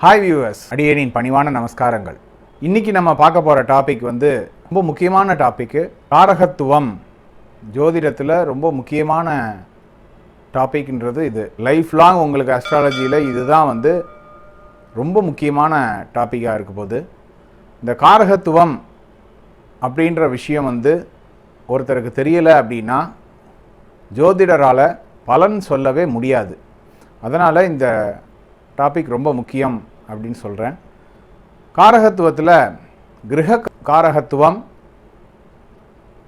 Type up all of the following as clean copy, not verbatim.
Hi viewers, அடியேனின் பணிவான நமஸ்காரங்கள். இன்றைக்கி நம்ம பார்க்க போகிற டாபிக் ரொம்ப முக்கியமான டாப்பிக்கு. காரகத்துவம் ஜோதிடத்தில் ரொம்ப முக்கியமான டாபிக்ன்றது இது. லைஃப் லாங் உங்களுக்கு அஸ்ட்ராலஜியில் இதுதான் ரொம்ப முக்கியமான டாப்பிக்காக இருக்க போது. இந்த காரகத்துவம் அப்படின்ற விஷயம் ஒருத்தருக்கு தெரியலை அப்படின்னா ஜோதிடரால் பலன் சொல்லவே முடியாது. அதனால் இந்த டாபிக் ரொம்ப முக்கியம் அப்படின்னு சொல்கிறேன். காரகத்துவத்தில் கிரக காரகத்துவம்,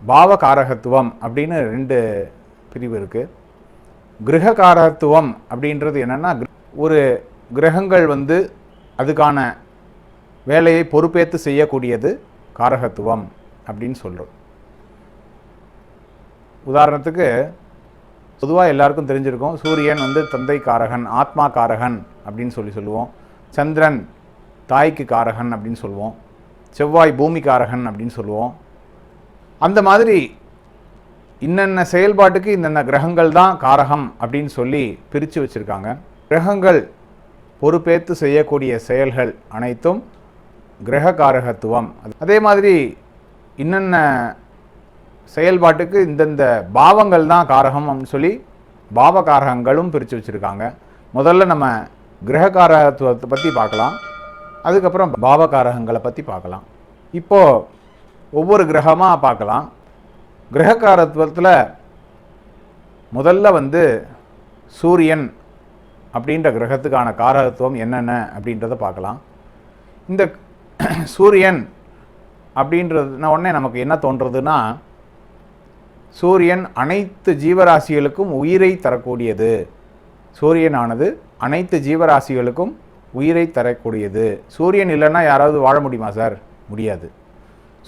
பாவ காரகத்துவம் அப்படின்னு ரெண்டு பிரிவு இருக்குது. கிரக காரகத்துவம் அப்படின்றது என்னென்னா, ஒரு கிரகங்கள் அதுக்கான வேலையை பொறுப்பேற்று செய்யக்கூடியது காரகத்துவம் அப்படின்னு சொல்கிறோம். உதாரணத்துக்கு பொதுவாக எல்லாருக்கும் தெரிஞ்சிருக்கும், சூரியன் தந்தை காரகன், ஆத்மா காரகன் அப்படின்னு சொல்லுவோம். சந்திரன் தாய்க்கு காரகன் அப்படின்னு சொல்லுவோம். செவ்வாய் பூமி காரகன் அப்படின்னு சொல்லுவோம். அந்த மாதிரி இன்னென்ன செயல்பாட்டுக்கு இன்னென்ன கிரகங்கள் தான் காரகம் அப்படின்னு சொல்லி பிரித்து வச்சுருக்காங்க. கிரகங்கள் பொறுப்பேற்று செய்யக்கூடிய செயல்கள் அனைத்தும் கிரக காரகத்துவம். அதே மாதிரி இன்னென்ன செயல்பாட்டுக்கு இந்தந்த பாவங்கள் தான் காரகம் அப்படின்னு சொல்லி பாவ காரகங்களும் பிரித்து வச்சுருக்காங்க. முதல்ல நம்ம கிரக காரகத்துவத்தை பற்றி பார்க்கலாம், அதுக்கப்புறம் பாவ காரகங்களை பற்றி பார்க்கலாம். இப்போது ஒவ்வொரு கிரகமாக பார்க்கலாம். கிரக காரகத்துவத்தில் முதல்ல சூரியன் அப்படின்ற கிரகத்துக்கான காரகத்துவம் என்னென்ன அப்படின்றத பார்க்கலாம். இந்த சூரியன் அப்படின்றதுனா உடனே நமக்கு என்ன தோன்றுறதுன்னா, சூரியன் அனைத்து ஜீவராசிகளுக்கும் உயிரை தரக்கூடியது. சூரியனானது அனைத்து ஜீவராசிகளுக்கும் உயிரை தரக்கூடியது. சூரியன் இல்லைன்னா யாராவது வாழ முடியுமா சார்? முடியாது.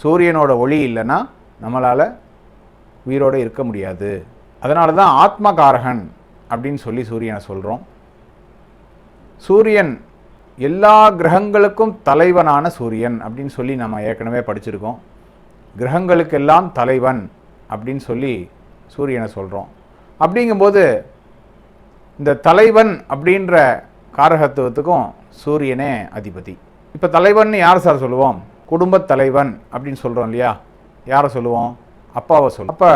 சூரியனோட ஒளி இல்லைன்னா நம்மளால் உயிரோடு இருக்க முடியாது. அதனால தான் ஆத்மகாரகன் அப்படின்னு சொல்லி சூரியனை சொல்கிறோம். சூரியன் எல்லா கிரகங்களுக்கும் தலைவனான சூரியன் அப்படின்னு சொல்லி நம்ம ஏற்கனவே படிச்சிருக்கோம். கிரகங்களுக்கெல்லாம் தலைவன் அப்படின்னு சொல்லி சூரியனை சொல்கிறோம். அப்படிங்கும்போது இந்த தலைவன் அப்படின்ற காரகத்துவத்துக்கும் சூரியனே அதிபதி. இப்போ தலைவன் யார் சார் சொல்லுவோம்? குடும்பத் தலைவன் அப்படின்னு சொல்கிறோம் இல்லையா? யாரை சொல்லுவோம்? அப்பாவை சொல்லுவோம். அப்போ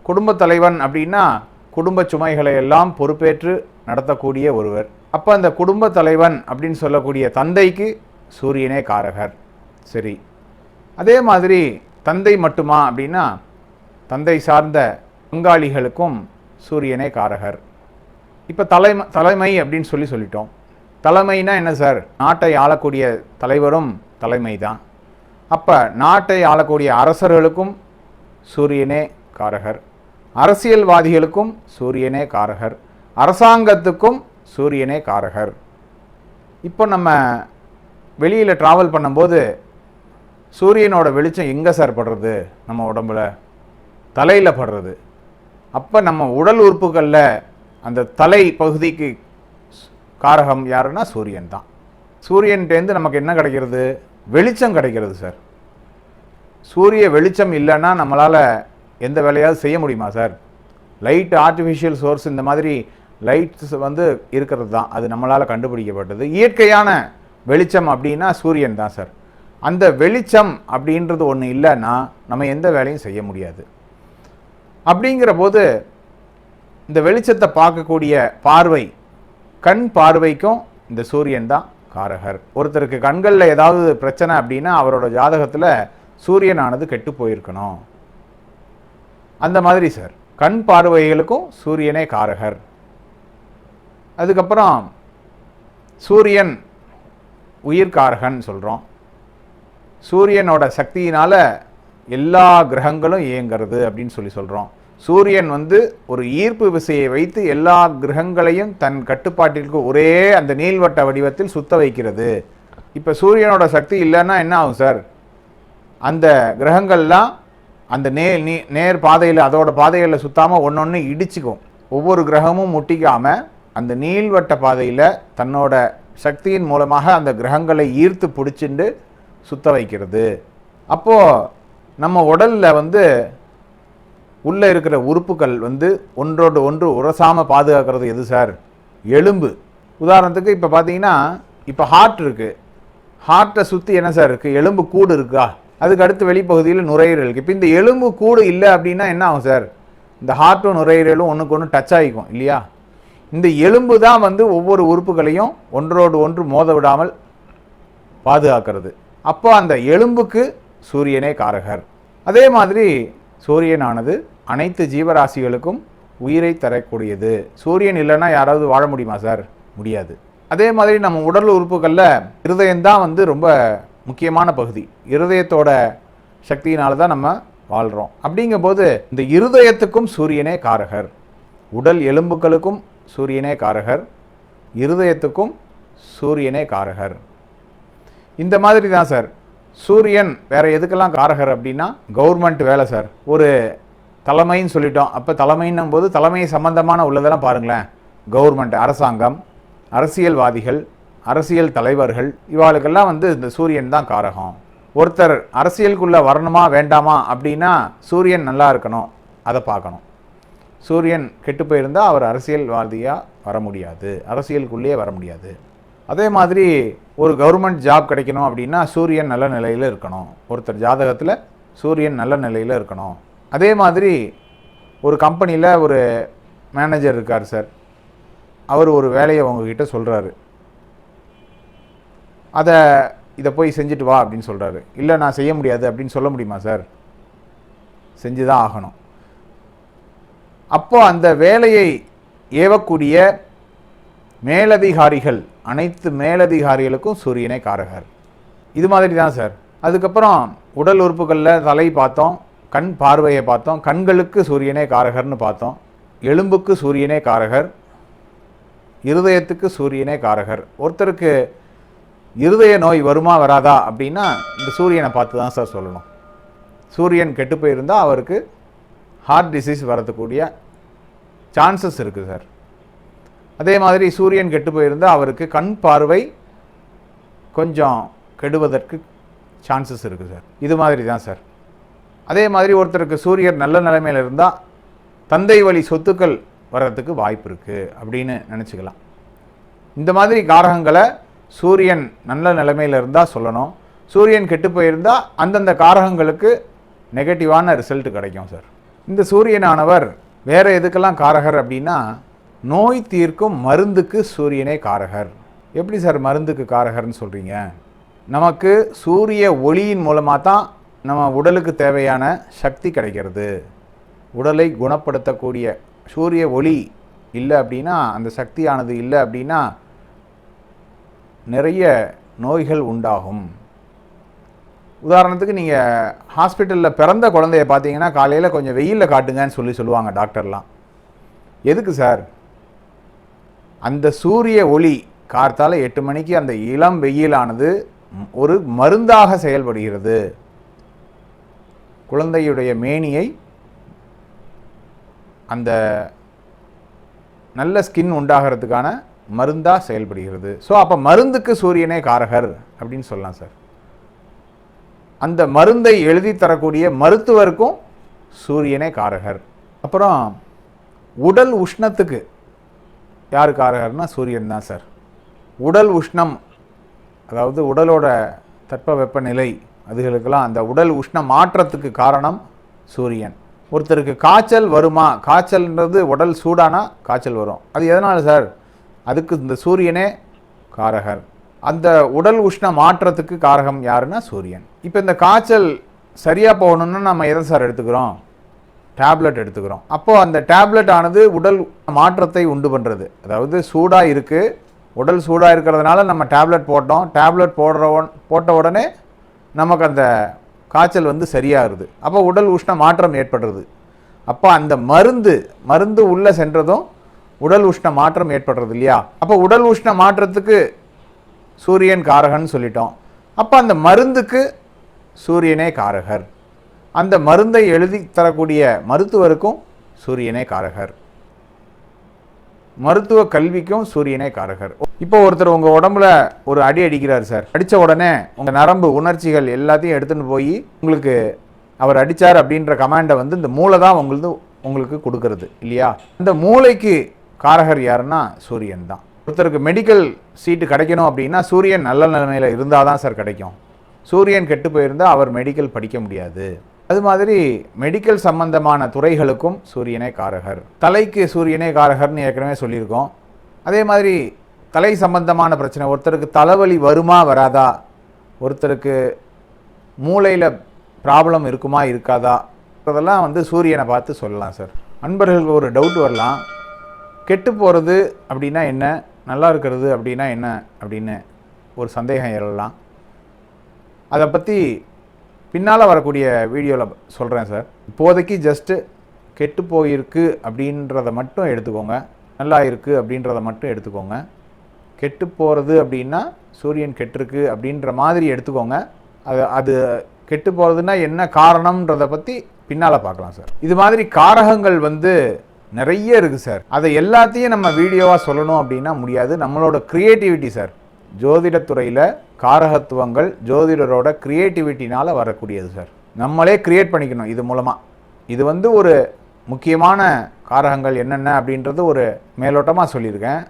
குடும்பத் தலைவன் அப்படின்னா குடும்ப சுமைகளை எல்லாம் பொறுப்பேற்று நடத்தக்கூடிய ஒருவர். அப்போ அந்த குடும்ப தலைவன் அப்படின்னு சொல்லக்கூடிய தந்தைக்கு சூரியனே காரகர். சரி, அதே மாதிரி தந்தை மட்டுமா அப்படின்னா தந்தை சார்ந்த பங்காளிகளுக்கும் சூரியனே காரகர். இப்போ தலைமை அப்படின்னு சொல்லிட்டோம். தலைமைனா என்ன சார்? நாட்டை ஆளக்கூடிய தலைவரும் தலைமை தான். அப்போ நாட்டை ஆளக்கூடிய அரசர்களுக்கும் சூரியனே காரகர், அரசியல்வாதிகளுக்கும் சூரியனே காரகர், அரசாங்கத்துக்கும் சூரியனே காரகர். இப்போ நம்ம வெளியில் ட்ராவல் பண்ணும்போது சூரியனோட வெளிச்சம் எங்கே சார் படுறது? நம்ம உடம்புல தலையில் படுறது. அப்போ நம்ம உடல் உறுப்புகளில் அந்த தலை பகுதிக்கு காரகம் யாருன்னா சூரியன் தான். சூரியன்டேருந்து நமக்கு என்ன கிடைக்கிறது? வெளிச்சம் கிடைக்கிறது சார். சூரிய வெளிச்சம் இல்லைன்னா நம்மளால் எந்த வேலையாவது செய்ய முடியுமா சார்? லைட் ஆர்டிஃபிஷியல் சோர்ஸ் இந்த மாதிரி லைட்ஸ் இருக்கிறது தான், அது நம்மளால் கண்டுபிடிக்கப்பட்டது. இயற்கையான வெளிச்சம் அப்படின்னா சூரியன் தான் சார். அந்த வெளிச்சம் அப்படின்றது ஒன்று இல்லைன்னா நம்ம எந்த வேலையும் செய்ய முடியாது. அப்படிங்கிற போது இந்த வெளிச்சத்தை பார்க்கக்கூடிய பார்வை, கண் பார்வைக்கும் இந்த சூரியன் தான் காரகர். ஒருத்தருக்கு கண்களில் ஏதாவது பிரச்சனை அப்படின்னா அவரோட ஜாதகத்தில் சூரியனானது கெட்டு போயிருக்கணும். அந்த மாதிரி சார் கண் பார்வைகளுக்கும் சூரியனே காரகர். அதுக்கப்புறம் சூரியன் உயிர்காரகன் சொல்கிறோம். சூரியனோட சக்தியினால் எல்லா கிரகங்களும் இயங்கிறது அப்படின்னு சொல்கிறோம். சூரியன் ஒரு ஈர்ப்பு விசையை வைத்து எல்லா கிரகங்களையும் தன் கட்டுப்பாட்டிற்கு ஒரே அந்த நீள்வட்ட வடிவத்தில் சுத்த வைக்கிறது. இப்போ சூரியனோட சக்தி இல்லைன்னா என்ன ஆகும் சார்? அந்த கிரகங்கள்லாம் அந்த நேர் பாதையில், அதோட பாதைகளில் சுத்தாமல் ஒன்று இடிச்சுக்கும். ஒவ்வொரு கிரகமும் முட்டிக்காமல் அந்த நீள்வட்ட பாதையில் தன்னோட சக்தியின் மூலமாக அந்த கிரகங்களை ஈர்த்து பிடிச்சிண்டு சுத்த வைக்கிறது. அப்போது நம்ம உடலில் உள்ளே இருக்கிற உறுப்புகள் ஒன்றோடு ஒன்று உரசாமல் பாதுகாக்கிறது எது சார்? எலும்பு. உதாரணத்துக்கு இப்போ பார்த்தீங்கன்னா இப்போ ஹார்ட் இருக்குது, ஹார்ட்டை சுற்றி என்ன சார் இருக்குது? எலும்பு கூடு இருக்கா? அதுக்கு அடுத்து வெளிப்பகுதியில் நுரையீரல் இருக்குது. இப்போ இந்த எலும்பு கூடு இல்லை அப்படின்னா என்ன ஆகும் சார்? இந்த ஹார்ட்டும் நுரையீரலும் ஒன்றுக்கு ஒன்று டச் ஆகிக்கும் இல்லையா? இந்த எலும்பு தான் வந்து ஒவ்வொரு உறுப்புகளையும் ஒன்றோடு ஒன்று மோத விடாமல் பாதுகாக்கிறது. அப்போ அந்த எலும்புக்கு சூரியனே காரகர். அதே மாதிரி சூரியனானது அனைத்து ஜீவராசிகளுக்கும் உயிரை தரக்கூடியது. சூரியன் இல்லைன்னா யாராவது வாழ முடியுமா சார்? முடியாது. அதே மாதிரி நம்ம உடல் உறுப்புகளில் இருதயம்தான் வந்து ரொம்ப முக்கியமான பகுதி. இருதயத்தோட சக்தியினால தான் நம்ம வாழ்கிறோம். அப்படிங்கும்போது இந்த இருதயத்துக்கும் சூரியனே காரகர். உடல் எலும்புகளுக்கும் சூரியனே காரகர், இருதயத்துக்கும் சூரியனே காரகர். இந்த மாதிரி தான் சார் சூரியன் வேற எதுக்கெல்லாம் காரகர் அப்படின்னா, கவர்மெண்ட் வேலை சார். ஒரு தலைமைன்னு சொல்லிட்டோம். அப்போ தலைமைன்னும் போது தலைமை சம்பந்தமான உள்ளதெல்லாம் பாருங்களேன். கவர்மெண்ட், அரசாங்கம், அரசியல்வாதிகள், அரசியல் தலைவர்கள், இவாளுக்கெல்லாம் வந்து இந்த சூரியன் தான் காரகம். ஒருத்தர் அரசியலுக்குள்ளே வரணுமா வேண்டாமா அப்படின்னா சூரியன் நல்லா இருக்கணும், அதை பார்க்கணும். சூரியன் கெட்டு போயிருந்தால் அவர் அரசியல்வாதியாக வர முடியாது, அரசியலுக்குள்ளேயே வர முடியாது. அதே மாதிரி ஒரு கவர்மெண்ட் ஜாப் கிடைக்கணும் அப்படின்னா சூரியன் நல்ல நிலையில் இருக்கணும். ஒருத்தர் ஜாதகத்தில் சூரியன் நல்ல நிலையில் இருக்கணும். அதே மாதிரி ஒரு கம்பெனியில் ஒரு மேனேஜர் இருக்கார் சார். அவர் ஒரு வேலையை உங்ககிட்ட சொல்கிறாரு, இதை போய் செஞ்சுட்டு வா அப்படின்னு சொல்கிறாரு. இல்லை நான் செய்ய முடியாது அப்படின்னு சொல்ல முடியுமா சார்? செஞ்சு தான் ஆகணும். அப்போ அந்த வேலையை ஏவக்கூடிய மேலதிகாரிகள், அனைத்து மேலதிகாரிகளுக்கும் சூரியனே காரகர். இது மாதிரி தான் சார். அதுக்கப்புறம் உடல் உறுப்புகளில் தலை பார்த்தோம், கண் பார்வையை பார்த்தோம், கண்களுக்கு சூரியனே காரகர்னு பார்த்தோம். எலும்புக்கு சூரியனே காரகர், இருதயத்துக்கு சூரியனே காரகர். ஒருத்தருக்கு இருதய நோய் வருமா வராதா அப்படின்னா இந்த சூரியனை பார்த்து தான் சார் சொல்லணும். சூரியன் கெட்டு போயிருந்தால் அவருக்கு ஹார்ட் டிசீஸ் வரதுக்கூடிய சான்சஸ் இருக்குது சார். அதே மாதிரி சூரியன் கெட்டு போயிருந்தால் அவருக்கு கண் பார்வை கொஞ்சம் கெடுவதற்கு சான்சஸ் இருக்குது சார். இது மாதிரி தான் சார். அதே மாதிரி ஒருத்தருக்கு சூரியன் நல்ல நிலைமையில் இருந்தால் தந்தை வழி சொத்துக்கள் வர்றதுக்கு வாய்ப்பு இருக்குது அப்படின்னு நினச்சிக்கலாம். இந்த மாதிரி காரகங்களை சூரியன் நல்ல நிலைமையில் இருந்தால் சொல்லணும். சூரியன் கெட்டு போயிருந்தால் அந்தந்த காரகங்களுக்கு நெகட்டிவான ரிசல்ட் கிடைக்கும் சார். இந்த சூரியனானவர் வேறு எதுக்கெல்லாம் காரகர் அப்படின்னா, நோய் தீர்க்கும் மருந்துக்கு சூரியனே காரகர். எப்படி சார் மருந்துக்கு காரகர்னு சொல்கிறீங்க? நமக்கு சூரிய ஒளியின் மூலமாக தான் நம்ம உடலுக்கு தேவையான சக்தி கிடைக்கிறது. உடலை குணப்படுத்தக்கூடிய சூரிய ஒளி இல்லை அப்படின்னா, அந்த சக்தியானது இல்லை அப்படின்னா நிறைய நோய்கள் உண்டாகும். உதாரணத்துக்கு நீங்கள் ஹாஸ்பிட்டலில் பிறந்த குழந்தைய பார்த்தீங்கன்னா காலையில் கொஞ்சம் வெயிலில் காட்டுங்கன்னு சொல்லுவாங்க டாக்டர்லாம். எதுக்கு சார்? அந்த சூரிய ஒளி கார்த்தால 8 மணிக்கு அந்த இளம் வெயிலானது ஒரு மருந்தாக செயல்படுகிறது. குழந்தையுடைய மேனியை அந்த நல்ல ஸ்கின் உண்டாகிறதுக்கான மருந்தாக செயல்படுகிறது. ஸோ அப்போ மருந்துக்கு சூரியனே காரகர் அப்படின்னு சொல்லலாம் சார். அந்த மருந்தை எழுதி தரக்கூடிய மருத்துவருக்கும் சூரியனே காரகர். அப்புறம் உடல் உஷ்ணத்துக்கு யார் காரகர்னா சூரியன் தான் சார். உடல் உஷ்ணம், அதாவது உடலோட தட்பவெப்பநிலை, அதுகளுக்கெல்லாம் அந்த உடல் உஷ்ண மாற்றத்துக்கு காரணம் சூரியன். ஒருத்தருக்கு காய்ச்சல் வருமா? காய்ச்சல்ன்றது உடல் சூடானா காய்ச்சல் வரும். அது எதனால் சார்? அதுக்கு இந்த சூரியனே காரகர். அந்த உடல் உஷ்ண மாற்றத்துக்கு காரகம் யாருன்னா சூரியன். இப்போ இந்த காய்ச்சல் சரியாக போகணும்னா நம்ம எதை சார் எடுத்துக்கிறோம்? டேப்லெட் எடுத்துக்கிறோம். அப்போது அந்த டேப்லெட் ஆனது உடல் மாற்றத்தை உண்டு பண்ணுறது. அதாவது சூடாக இருக்குது, உடல் சூடாக இருக்கிறதுனால நம்ம டேப்லெட் போட்டோம். டேப்லெட் போட்ட உடனே நமக்கு அந்த காய்ச்சல் வந்து சரியாகுது. அப்போ உடல் உஷ்ண மாற்றம் ஏற்படுறது. அப்போ அந்த மருந்து உள்ளே சென்றதும் உடல் உஷ்ண மாற்றம் ஏற்படுறது இல்லையா? அப்போ உடல் உஷ்ண மாற்றத்துக்கு சூரியன் காரகன்னு சொல்லிட்டோம். அப்போ அந்த மருந்துக்கு சூரியனே காரகர். அந்த மருந்தை எழுதி தரக்கூடிய மருத்துவருக்கும் சூரியனே காரகர். மருத்துவ கல்விக்கும் சூரியனே காரகர். இப்போ ஒருத்தர் உங்கள் உடம்புல ஒரு அடி அடிக்கிறார் சார். அடித்த உடனே உங்கள் நரம்பு உணர்ச்சிகள் எல்லாத்தையும் எடுத்துன்னு போய் உங்களுக்கு அவர் அடித்தார் அப்படின்ற கமாண்டை வந்து இந்த மூளை தான் உங்களுக்கு கொடுக்கறது இல்லையா? இந்த மூளைக்கு காரகர் யாருன்னா சூரியன் தான். ஒருத்தருக்கு மெடிக்கல் சீட்டு கிடைக்கணும் அப்படின்னா சூரியன் நல்ல நிலைமையில் இருந்தால் தான் சார் கிடைக்கும். சூரியன் கெட்டு போயிருந்தால் அவர் மெடிக்கல் படிக்க முடியாது. அது மாதிரி மெடிக்கல் சம்பந்தமான துறைகளுக்கும் சூரியனே காரகர். தலைக்கு சூரியனே காரகர்னு ஏற்கனவே சொல்லியிருக்கோம். அதே மாதிரி தலை சம்பந்தமான பிரச்சனை, ஒருத்தருக்கு தலைவலி வருமா வராதா, ஒருத்தருக்கு மூளையில் ப்ராப்ளம் இருக்குமா இருக்காதா, அதெல்லாம் வந்து சூரியனை பார்த்து சொல்லலாம் சார். அன்பர்களுக்கு ஒரு டவுட் வரலாம், கெட்டு போகிறது அப்படின்னா என்ன, நல்லா இருக்கிறது அப்படின்னா என்ன அப்படின்னு ஒரு சந்தேகம் எழலாம். அதை பற்றி பின்னால் வரக்கூடிய வீடியோவில் சொல்கிறேன் சார். இப்போதைக்கு ஜஸ்ட்டு கெட்டு போயிருக்கு அப்படின்றத மட்டும் எடுத்துக்கோங்க, நல்லா இருக்குது அப்படின்றத மட்டும் எடுத்துக்கோங்க. கெட்டு போகிறது அப்படின்னா சூரியன் கெட்டிருக்கு அப்படின்ற மாதிரி எடுத்துக்கோங்க. அது கெட்டு போகிறதுனா என்ன காரணம்ன்றதை பற்றி பின்னால் பார்க்கலாம் சார். இது மாதிரி காரகங்கள் வந்து நிறைய இருக்குது சார். அதை எல்லாத்தையும் நம்ம வீடியோவாக சொல்லணும் அப்படின்னா முடியாது. நம்மளோட க்ரியேட்டிவிட்டி சார், ஜோதிடத்துறையில் காரகத்துவங்கள் ஜோதிடரோட க்ரியேட்டிவிட்டினால் வரக்கூடியது சார். நம்மளே க்ரியேட் பண்ணிக்கணும் இது மூலமாக. இது வந்து ஒரு முக்கியமான காரகங்கள் என்னென்ன அப்படின்றது ஒரு மேலோட்டமாக சொல்லியிருக்கேன்.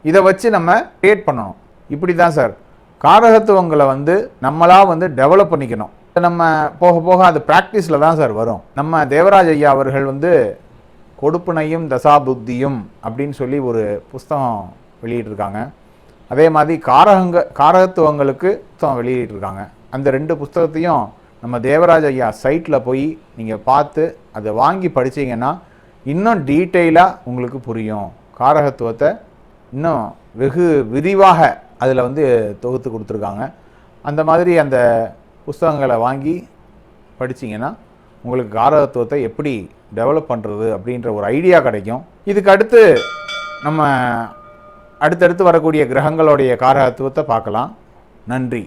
இதை வச்சு நம்ம க்ரியேட் பண்ணணும். இப்படி தான் சார் காரகத்துவங்களை வந்து நம்மளாக வந்து டெவலப் பண்ணிக்கணும். நம்ம போக போக அது ப்ராக்டிஸில் தான் சார் வரும். நம்ம தேவராஜ் ஐயா அவர்கள் வந்து கொடுப்புனையும் தசாபுத்தியும் அப்படின்னு சொல்லி ஒரு புஸ்தகம் வெளியிட்டிருக்காங்க. அதே மாதிரி காரகத்துவங்களுக்கு புத்தகம் வெளியிட்டிருக்காங்க. அந்த 2 புஸ்தகத்தையும் நம்ம தேவராஜ் ஐயா சைட்டில் போய் நீங்கள் பார்த்து அதை வாங்கி படித்தீங்கன்னா இன்னும் டீட்டெயிலாக உங்களுக்கு புரியும். காரகத்துவத்தை இன்னும் வெகு விரிவாக அதில் வந்து தொகுத்து கொடுத்துருக்காங்க. அந்த மாதிரி அந்த புஸ்தகங்களை வாங்கி படிச்சிங்கன்னா உங்களுக்கு காரகத்துவத்தை எப்படி டெவலப் பண்ணுறது அப்படின்ற ஒரு ஐடியா கிடைக்கும். இதுக்கு அடுத்து நம்ம அடுத்தடுத்து வரக்கூடிய கிரகங்களுடைய காரகத்துவத்தை பார்க்கலாம். நன்றி.